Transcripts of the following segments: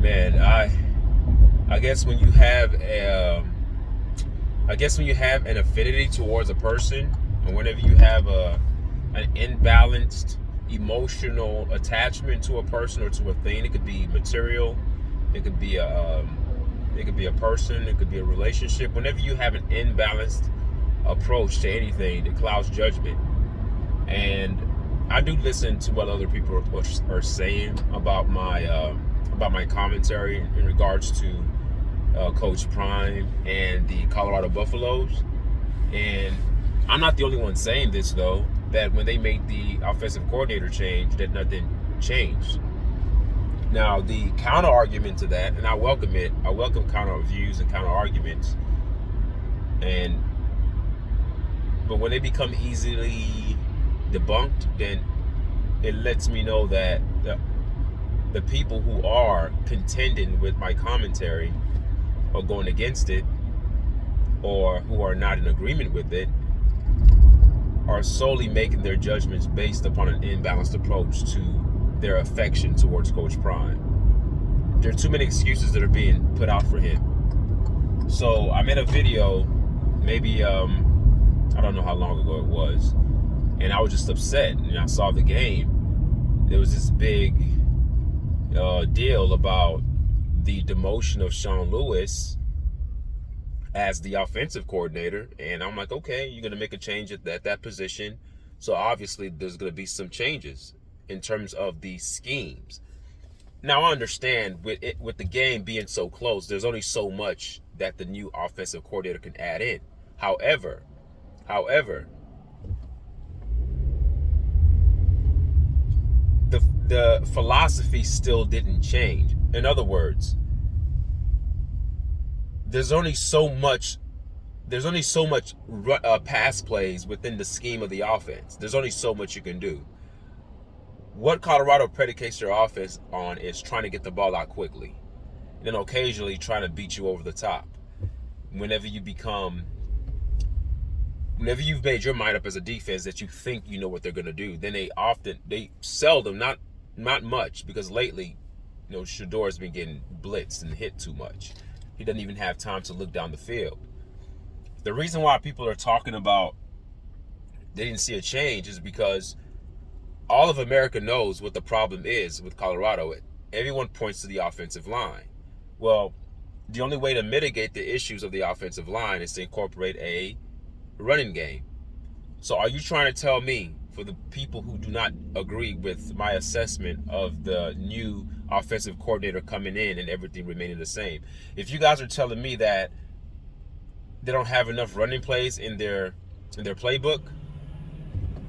Man, I guess when you have an affinity towards a person, and whenever you have an imbalanced emotional attachment to a person or to a thing, it could be material, it could be a person, it could be a relationship. Whenever you have an imbalanced approach to anything, it clouds judgment. And I do listen to what other people are saying about my commentary in regards to Coach Prime and the Colorado Buffaloes. And I'm not the only one saying this, though, that when they made the offensive coordinator change, that nothing changed. Now, the counter argument to that, and I welcome it, I welcome counter views and counter arguments. But when they become easily debunked, then it lets me know that the people who are contending with my commentary or going against it, or who are not in agreement with it, are solely making their judgments based upon an imbalanced approach to their affection towards Coach Prime. There are too many excuses that are being put out for him. So I made a video, maybe I don't know how long ago it was, and I was just upset. And I saw the game. There was this big deal about the demotion of Sean Lewis as the offensive coordinator, and I'm like, okay, you're going to make a change at that position, so obviously there's going to be some changes in terms of the schemes. Now, I understand with the game being so close, there's only so much that the new offensive coordinator can add in. However, the philosophy still didn't change. In other words, there's only so much pass plays within the scheme of the offense. There's only so much you can do. What Colorado predicates their offense on is trying to get the ball out quickly, and then occasionally trying to beat you over the top. Whenever you've made your mind up as a defense that you think you know what they're going to do, then they seldom, not much, because lately, Shador's been getting blitzed and hit too much. He doesn't even have time to look down the field. The reason why people are talking about they didn't see a change is because all of America knows what the problem is with Colorado. Everyone points to the offensive line. Well, the only way to mitigate the issues of the offensive line is to incorporate a running game. So are you trying to tell me, for the people who do not agree with my assessment of the new offensive coordinator coming in and everything remaining the same, if you guys are telling me that they don't have enough running plays in their playbook,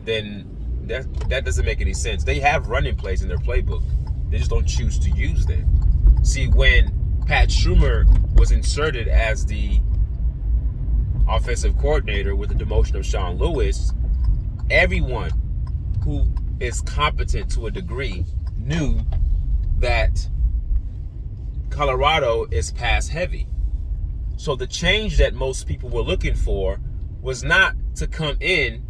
then that doesn't make any sense. They have running plays in their playbook. They just don't choose to use them. See, when Pat Schumer was inserted as the offensive coordinator with the demotion of Sean Lewis, everyone who is competent to a degree knew that Colorado is pass heavy. So the change that most people were looking for was not to come in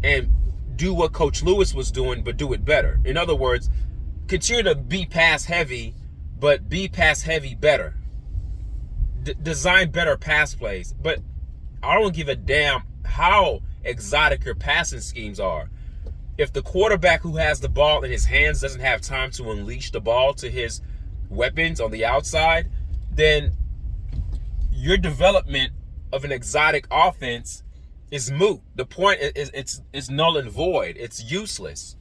and do what Coach Lewis was doing, but do it better. In other words, continue to be pass heavy, but be pass heavy better. Design better pass plays. But I don't give a damn how exotic your passing schemes are. If the quarterback who has the ball in his hands doesn't have time to unleash the ball to his weapons on the outside, then your development of an exotic offense is moot. The point is it's null and void. It's useless.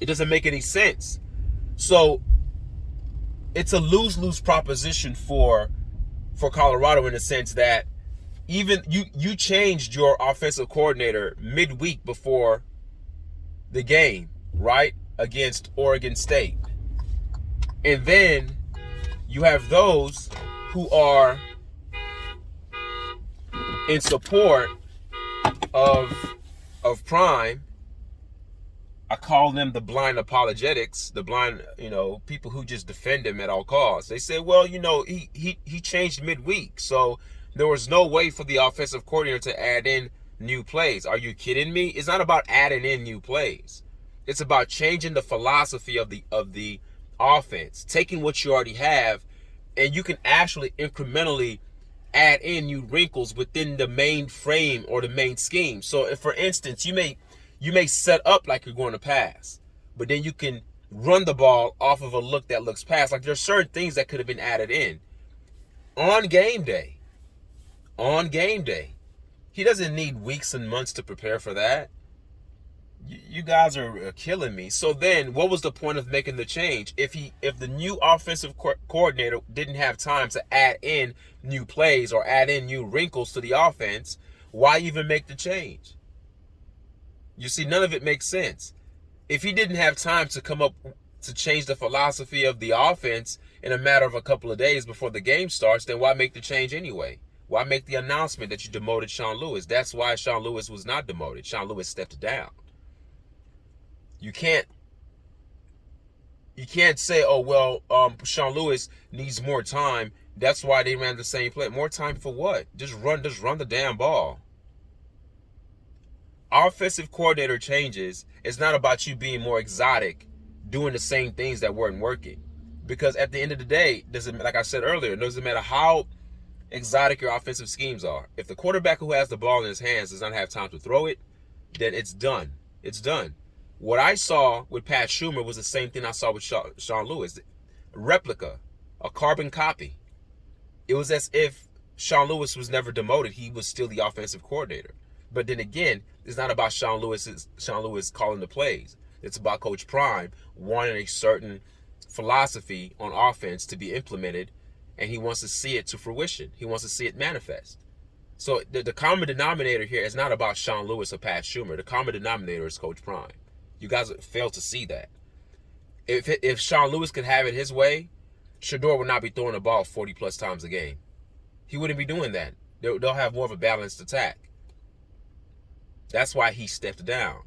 It doesn't make any sense. So it's a lose-lose proposition for Colorado, in the sense that even you changed your offensive coordinator midweek before the game, right, against Oregon State. And then you have those who are in support of Prime. I call them the blind apologetics, the blind, people who just defend him at all costs. They say, well, he changed midweek, so there was no way for the offensive coordinator to add in new plays. Are you kidding me? It's not about adding in new plays. It's about changing the philosophy of the offense, taking what you already have, and you can actually incrementally add in new wrinkles within the main frame or the main scheme. So if, for instance, you may set up like you're going to pass, but then you can run the ball off of a look that looks pass. Like there's certain things that could have been added in on game day. On game day. He doesn't need weeks and months to prepare for that. You guys are killing me. So then what was the point of making the change? If the new offensive coordinator didn't have time to add in new plays or add in new wrinkles to the offense, why even make the change? You see, none of it makes sense. If he didn't have time to come up to change the philosophy of the offense in a matter of a couple of days before the game starts, then why make the change anyway? Why make the announcement that you demoted Sean Lewis? That's why Sean Lewis was not demoted. Sean Lewis stepped down. You can't say, oh, well, Sean Lewis needs more time. That's why they ran the same play. More time for what? Just run the damn ball. Offensive coordinator changes. It's not about you being more exotic, doing the same things that weren't working. Because at the end of the day, like I said earlier, it doesn't matter how exotic your offensive schemes are. If the quarterback who has the ball in his hands does not have time to throw it, then it's done. It's done. What I saw with Pat Schumer was the same thing I saw with Sean Lewis. Replica, a carbon copy. It was as if Sean Lewis was never demoted. He was still the offensive coordinator. But then again, it's not about Sean Lewis calling the plays. It's about Coach Prime wanting a certain philosophy on offense to be implemented, and he wants to see it to fruition. He wants to see it manifest. So the common denominator here is not about Sean Lewis or Pat Schumer. The common denominator is Coach Prime. You guys fail to see that. If Sean Lewis could have it his way, Shador would not be throwing the ball 40 plus times a game. He wouldn't be doing that. They'll have more of a balanced attack. That's why he stepped down.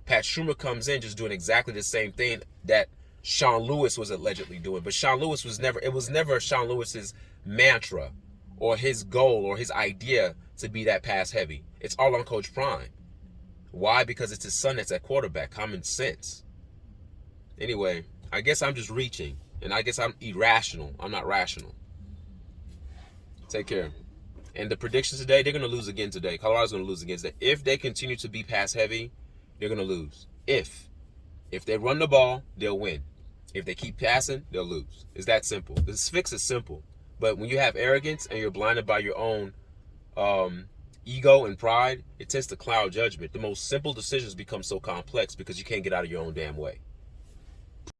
Pat Schumer comes in just doing exactly the same thing that Sean Lewis was allegedly doing. But Sean Lewis it was never Sean Lewis's mantra or his goal or his idea to be that pass heavy. It's all on Coach Prime. Why? Because it's his son that's at quarterback. Common sense. Anyway, I guess I'm just reaching. And I guess I'm irrational. I'm not rational. Take care. And the predictions today, they're going to lose again today. Colorado's going to lose again today. If they continue to be pass heavy, they're going to lose. If they run the ball, they'll win. If they keep passing, they'll lose. It's that simple. This fix is simple. But when you have arrogance and you're blinded by your own ego and pride, it tends to cloud judgment. The most simple decisions become so complex because you can't get out of your own damn way.